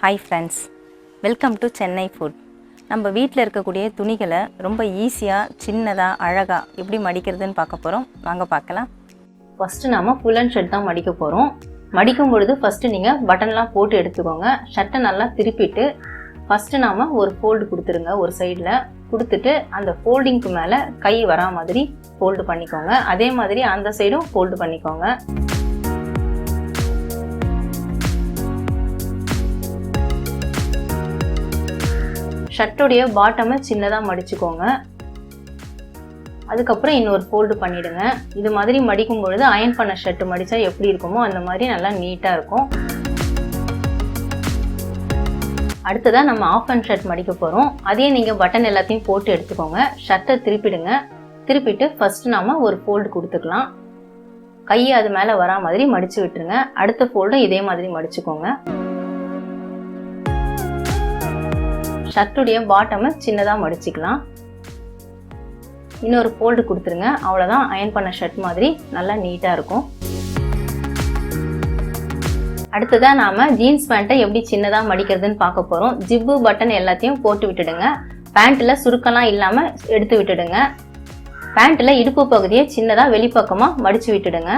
Hi friends, welcome to Chennai food. நம்ம வீட்ல இருக்கக்கூடிய துணிகளை ரொம்ப ஈஸியா சின்னதா அழகா எப்படி மடிக்கிறதுன்னு பார்க்க போறோம். வாங்க பார்க்கலாம். ஃபர்ஸ்ட் நாம full and shirt தான் மடிக்க போறோம். மடிக்கும் பொழுது ஃபர்ஸ்ட் நீங்க பட்டன்லாம் போட்டு எடுத்துக்கோங்க. ஷர்ட்டை நல்லா திருப்பிட்டு ஃபர்ஸ்ட் நாம ஒரு ஃபோல்ட் கொடுத்துருங்க ஒரு சைடுல. கொடுத்துட்டு அந்த ஃபோல்டிங்க்கு மேல கை வரா மாதிரி ஃபோல்ட் பண்ணிக்கோங்க. அதே மாதிரி அந்த சைடும் ஃபோல்ட் பண்ணிக்கோங்க. ஷர்ட்டோடைய பாட்டமை சின்னதா மடிச்சுக்கோங்க. அதுக்கப்புறம் இன்னொரு ஃபோல்டு பண்ணிடுங்க. இது மாதிரி மடிக்கும் பொழுது அயன் பண்ண ஷர்ட் மடிச்சா எப்படி இருக்குமோ அந்த மாதிரி நல்லா நீட்டா இருக்கும். அடுத்ததா நம்ம ஆஃப் அண்ட் ஷர்ட் மடிக்க போறோம். அதே நீங்க பட்டன் எல்லாத்தையும் போட்டு எடுத்துக்கோங்க. ஷர்ட்டை திருப்பிடுங்க. திருப்பிட்டு ஃபர்ஸ்ட் நாம ஒரு ஃபோல்டு கொடுத்துக்கலாம். கையை அது மேல வரா மாதிரி மடிச்சு விட்டுருங்க. அடுத்த ஃபோல்டும் இதே மாதிரி மடிச்சுக்கோங்க. ஷர்ட்டுடைய பாட்டமை சின்னதா மடிச்சுக்கலாம். இன்னொரு ஃபோல்டு கொடுத்துருங்க. அவ்வளோதான், அயன் பண்ண ஷர்ட் மாதிரி நல்லா நீட்டா இருக்கும். அடுத்ததா நாம ஜீன்ஸ் பேண்ட்டை எப்படி சின்னதா மடிக்கிறதுன்னு பார்க்க போறோம். ஜிப்பு பட்டன் எல்லாத்தையும் போட்டு விட்டுடுங்க. பேண்ட்ல சுருக்கெல்லாம் இல்லாம எடுத்து விட்டுடுங்க. பேண்ட்ல இடுப்பு பகுதியை சின்னதா வெளிப்பக்கமா மடிச்சு விட்டுடுங்க.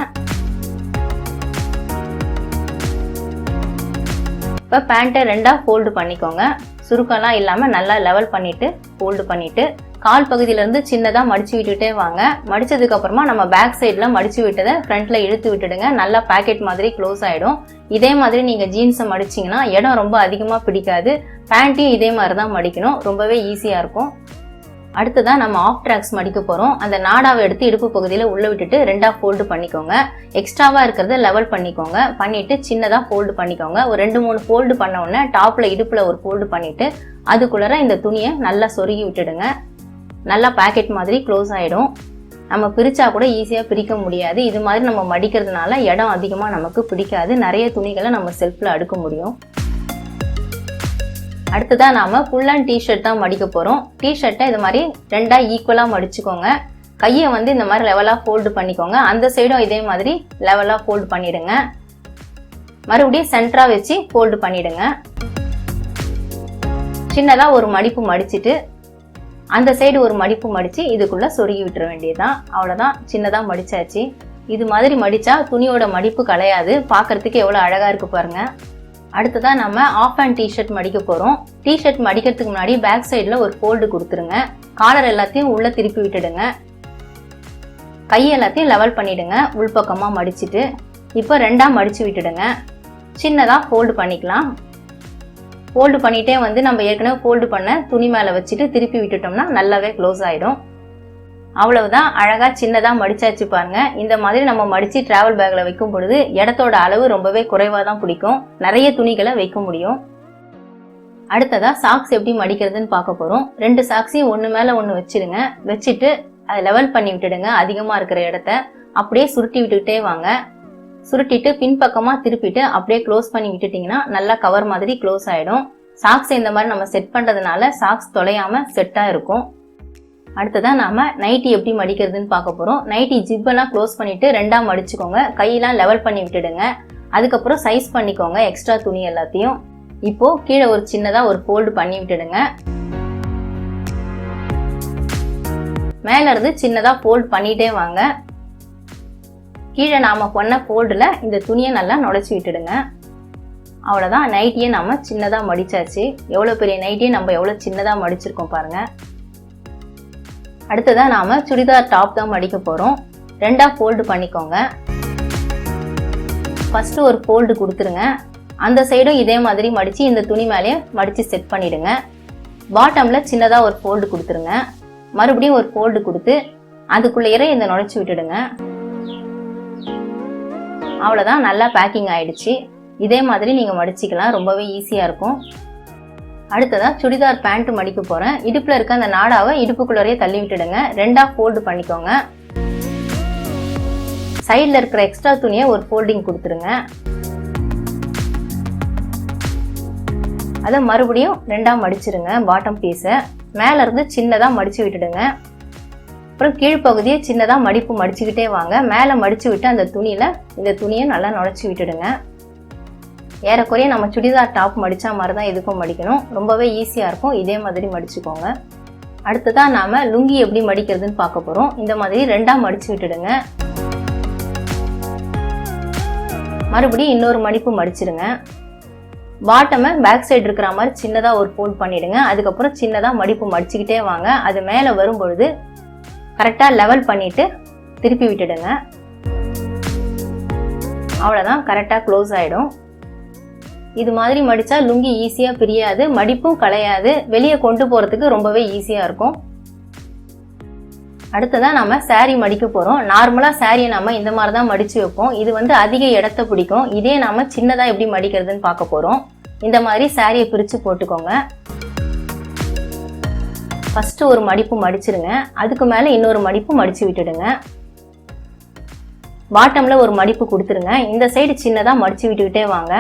இப்போ பேண்ட்டை ரெண்டா ஃபோல்டு பண்ணிக்கோங்க. சுருக்கெல்லாம் இல்லாம நல்லா லெவல் பண்ணிட்டு ஃபோல்டு பண்ணிட்டு கால் பகுதியில இருந்து சின்னதா மடிச்சு விட்டுட்டே வாங்க. மடிச்சதுக்கு அப்புறமா நம்ம பேக் சைட்ல மடிச்சு விட்டதை ஃப்ரண்ட்ல இழுத்து விட்டுடுங்க. நல்லா பாக்கெட் மாதிரி க்ளோஸ் ஆயிடும். இதே மாதிரி நீங்க ஜீன்ஸை மடிச்சிங்கன்னா இடம் ரொம்ப அதிகமா பிடிக்காது. பேண்ட்டையும் இதே மாதிரி தான் மடிக்கணும். ரொம்பவே ஈஸியா இருக்கும். அடுத்ததான் நம்ம ஆஃப் ட்ராக்ஸ் மடிக்க போறோம். அந்த நாடாவை எடுத்து இடுப்பு பகுதியில உள்ள விட்டுட்டு ரெண்டா ஃபோல்டு பண்ணிக்கோங்க. எக்ஸ்ட்ராவா இருக்கிறத லெவல் பண்ணிக்கோங்க. பண்ணிட்டு சின்னதா ஃபோல்டு பண்ணிக்கோங்க. ஒரு 2-3 ஃபோல்டு பண்ண உடனே டாப்ல இடுப்புல ஒரு ஃபோல்டு பண்ணிட்டு அதுக்குள்ளர இந்த துணியை நல்லா சொருகி விட்டுடுங்க. நல்லா பாக்கெட் மாதிரி க்ளோஸ் ஆயிடும். நம்ம பிரிச்சா கூட ஈஸியா பிரிக்க முடியாது. இது மாதிரி நம்ம மடிக்கிறதுனால இடம் அதிகமா நமக்கு பிடிக்காது. நிறைய துணிகளை நம்ம செல்ஃப்ல அடுக்க முடியும். அடுத்ததா நாம ஃபுல் அண்ட் டிஷர்ட் தான் மடிக்க போறோம். டிஷர்ட்டை இது மாதிரி ரெண்டா ஈக்குவலா மடிச்சுக்கோங்க. கையை வந்து இந்த மாதிரி லெவலா ஃபோல்டு பண்ணிக்கோங்க. அந்த சைடும் இதே மாதிரி லெவலா ஃபோல்டு பண்ணிடுங்க. மறுபடியும் சென்டரா வச்சு ஃபோல்டு பண்ணிடுங்க. சின்னதா ஒரு மடிப்பு மடிச்சிட்டு அந்த சைடு ஒரு மடிப்பு மடிச்சு இதுக்குள்ள சொருகி விட்டுற வேண்டியதுதான். அவ்வளவுதான், சின்னதா மடிச்சாச்சு. இது மாதிரி மடிச்சா துணியோட மடிப்பு கலையாது. பாக்குறதுக்கு எவ்வளவு அழகா இருக்கு பாருங்க. அடுத்ததா நம்ம ஆஃப் அண்ட் டிஷர்ட் மடிக்க போறோம். டிஷர்ட் மடிக்கிறதுக்கு முன்னாடி பேக் சைடுல ஒரு ஃபோல்டு கொடுத்துருங்க. காலர் எல்லாத்தையும் உள்ள திருப்பி விட்டுடுங்க. கை எல்லாத்தையும் லெவல் பண்ணிடுங்க. உள்பக்கமா மடிச்சிட்டு இப்போ ரெண்டா மடிச்சு விட்டுடுங்க. சின்னதா ஃபோல்டு பண்ணிக்கலாம். ஃபோல்டு பண்ணிட்டே வந்து நம்ம ஏற்கனவே ஃபோல்டு பண்ண துணி மேல வச்சுட்டு திருப்பி விட்டுட்டோம்னா நல்லாவே க்ளோஸ் ஆயிடும். அவ்வளவுதான், அழகா சின்னதா மடிச்சாச்சு பாருங்க. இந்த மாதிரி நம்ம மடிச்சு டிராவல் பேக்ல வைக்கும் பொழுது இடத்தோட அளவு ரொம்பவே குறைவா தான் பிடிக்கும். நிறைய துணிகளை வைக்க முடியும். அடுத்ததா சாக்ஸ் எப்படி மடிக்கிறதுன்னு பார்க்க போறோம். 2 சாக்ஸையும் ஒண்ணு மேல ஒண்ணு வச்சிருங்க. வச்சுட்டு அதை லெவல் பண்ணி விட்டுடுங்க. அதிகமா இருக்கிற இடத்த அப்படியே சுருட்டி விட்டுக்கிட்டே வாங்க. சுருட்டிட்டு பின்பக்கமா திருப்பிட்டு அப்படியே க்ளோஸ் பண்ணி விட்டுட்டீங்கன்னா நல்லா கவர் மாதிரி க்ளோஸ் ஆயிடும். சாக்ஸ் இந்த மாதிரி நம்ம செட் பண்றதுனால சாக்ஸ் தொலையாம செட்டா இருக்கும். அடுத்ததான் நாம நைட்டி எப்படி மடிக்கிறதுன்னு பார்க்க போறோம். நைட்டி ஜிப்பெல்லாம் க்ளோஸ் பண்ணிட்டு ரெண்டா மடிச்சுக்கோங்க. கையெல்லாம் லெவல் பண்ணி விட்டுடுங்க. அதுக்கப்புறம் சைஸ் பண்ணிக்கோங்க எக்ஸ்ட்ரா துணி எல்லாத்தையும். இப்போ கீழே ஒரு சின்னதா ஒரு ஃபோல்டு பண்ணி விட்டுடுங்க. மேல இருந்து சின்னதா ஃபோல்ட் பண்ணிட்டே வாங்க. கீழே நாம பண்ண ஃபோல்டுல இந்த துணியை நல்லா நுழைச்சி விட்டுடுங்க. அவ்வளவுதான், நைட்டியை நாம சின்னதா மடிச்சாச்சு. எவ்வளவு பெரிய நைட்டியை நம்ம எவ்வளவு சின்னதா மடிச்சிருக்கோம் பாருங்க. அடுத்ததா நாம சுடிதார் டாப் தான் மடிக்க போறோம். ரெண்டா ஃபோல்டு பண்ணிக்கோங்க. ஃபர்ஸ்ட் ஒரு ஃபோல்டு கொடுத்துருங்க. அந்த சைடும் இதே மாதிரி மடிச்சு இந்த துணி மேலேயே மடிச்சு செட் பண்ணிடுங்க. பாட்டம்ல சின்னதா ஒரு ஃபோல்டு கொடுத்துருங்க. மறுபடியும் ஒரு ஃபோல்டு கொடுத்து அதுக்குள்ளேயே இந்த நுழைச்சு விட்டுடுங்க. அவ்வளவுதான், நல்லா பேக்கிங் ஆயிடுச்சு. இதே மாதிரி நீங்க மடிச்சுக்கலாம். ரொம்பவே ஈஸியா இருக்கும். அடுத்ததா சுடிதார் பேண்ட் மடிக்க போறேன். இடுப்புல இருக்க அந்த நாடாவை இடுப்புக்குள்ளே தள்ளி விட்டுடுங்க. ரெண்டா ஃபோல்டு பண்ணிக்கோங்க. சைட்ல இருக்கிற எக்ஸ்ட்ரா துணியை ஒரு ஃபோல்டிங் கொடுத்துருங்க. அதை மறுபடியும் ரெண்டா மடிச்சிருங்க. பாட்டம் பீஸை மேல இருந்து சின்னதா மடிச்சு விட்டுடுங்க. அப்புறம் கீழ்ப்பகுதியை சின்னதா மடிப்பு மடிச்சுக்கிட்டே வாங்க. மேல மடிச்சு விட்டு அந்த துணியில இந்த துணியை நல்லா நுழைச்சி விட்டுடுங்க. ஏறக்குறைய நம்ம சுடிதார் டாப் மடிச்சா மாதிரி தான் இதுக்கும் மடிக்கணும். ரொம்பவே ஈஸியாக இருக்கும். இதே மாதிரி மடிச்சுக்கோங்க. அடுத்ததான் நாம லுங்கி எப்படி மடிக்கிறதுன்னு பார்க்க போகிறோம். இந்த மாதிரி 2ஆக மடிச்சு விட்டுடுங்க. மறுபடியும் இன்னொரு மடிப்பு மடிச்சிடுங்க. பாட்டமை பேக் சைடு இருக்கிற மாதிரி சின்னதாக ஒரு ஃபோல்ட் பண்ணிவிடுங்க. அதுக்கப்புறம் சின்னதாக மடிப்பு மடிச்சுக்கிட்டே வாங்க. அது மேலே வரும்பொழுது கரெக்டாக லெவல் பண்ணிவிட்டு திருப்பி விட்டுடுங்க. அவ்வளோதான், கரெக்டாக க்ளோஸ் ஆகிடும். இது மாதிரி மடித்தா லுங்கி ஈஸியாக பிரியாது, மடிப்பும் கலையாது, வெளியே கொண்டு போகிறதுக்கு ரொம்பவே ஈஸியாக இருக்கும். அடுத்ததான் நம்ம saree மடிக்க போகிறோம். நார்மலாக சாரியை நம்ம இந்த மாதிரி தான் மடித்து வைப்போம். இது வந்து அதிக இடத்த பிடிக்கும். இதே நம்ம சின்னதாக எப்படி மடிக்கிறதுன்னு பார்க்க போகிறோம். இந்த மாதிரி சாரியை பிரித்து போட்டுக்கோங்க. ஃபஸ்ட்டு ஒரு மடிப்பு மடிச்சிடுங்க. அதுக்கு மேலே இன்னொரு மடிப்பு மடித்து விட்டுடுங்க. பாட்டமில் ஒரு மடிப்பு கொடுத்துருங்க. இந்த சைடு சின்னதாக மடித்து விட்டுக்கிட்டே வாங்க.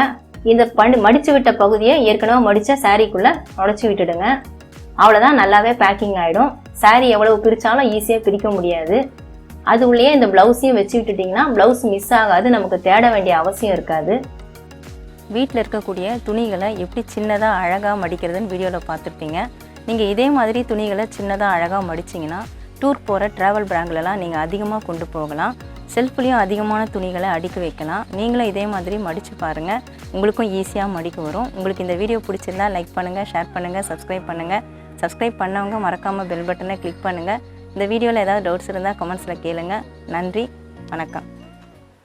இந்த மடித்து விட்ட பகுதியை ஏற்கனவே மடித்த சாரீக்குள்ளே உடச்சி விட்டுடுங்க. அவ்வளோதான், நல்லாவே பேக்கிங் ஆகிடும். சாரீ எவ்வளவு பிரித்தாலும் ஈஸியாக பிரிக்க முடியாது. அது உள்ளேயே இந்த ப்ளவுஸையும் வச்சு விட்டுட்டிங்கன்னா ப்ளவுஸ் மிஸ் ஆகாது, நமக்கு தேட வேண்டிய அவசியம் இருக்காது. வீட்டில் இருக்கக்கூடிய துணிகளை எப்படி சின்னதாக அழகாக மடிக்கிறதுன்னு வீடியோவில் பார்த்துருப்பீங்க. நீங்கள் இதே மாதிரி துணிகளை சின்னதாக அழகாக மடிச்சிங்கன்னா டூர் போகிற ட்ராவல் பேக்லலாம் நீங்கள் அதிகமாக கொண்டு போகலாம். செல்ஃப்லேயும் அதிகமான துணிகளை அடுக்கி வைக்கலாம். நீங்களும் இதே மாதிரி மடித்து பாருங்கள், உங்களுக்கும் ஈஸியாக மடிக்க வரும். உங்களுக்கு இந்த வீடியோ பிடிச்சிருந்தா லைக் பண்ணுங்கள், ஷேர் பண்ணுங்கள், சப்ஸ்கிரைப் பண்ணுங்கள். சப்ஸ்கிரைப் பண்ணவங்க மறக்காமல் பெல் பட்டனை கிளிக் பண்ணுங்கள். இந்த வீடியோவில் ஏதாவது டவுட்ஸ் இருந்தால் கமெண்ட்ஸில் கேளுங்கள். நன்றி, வணக்கம்.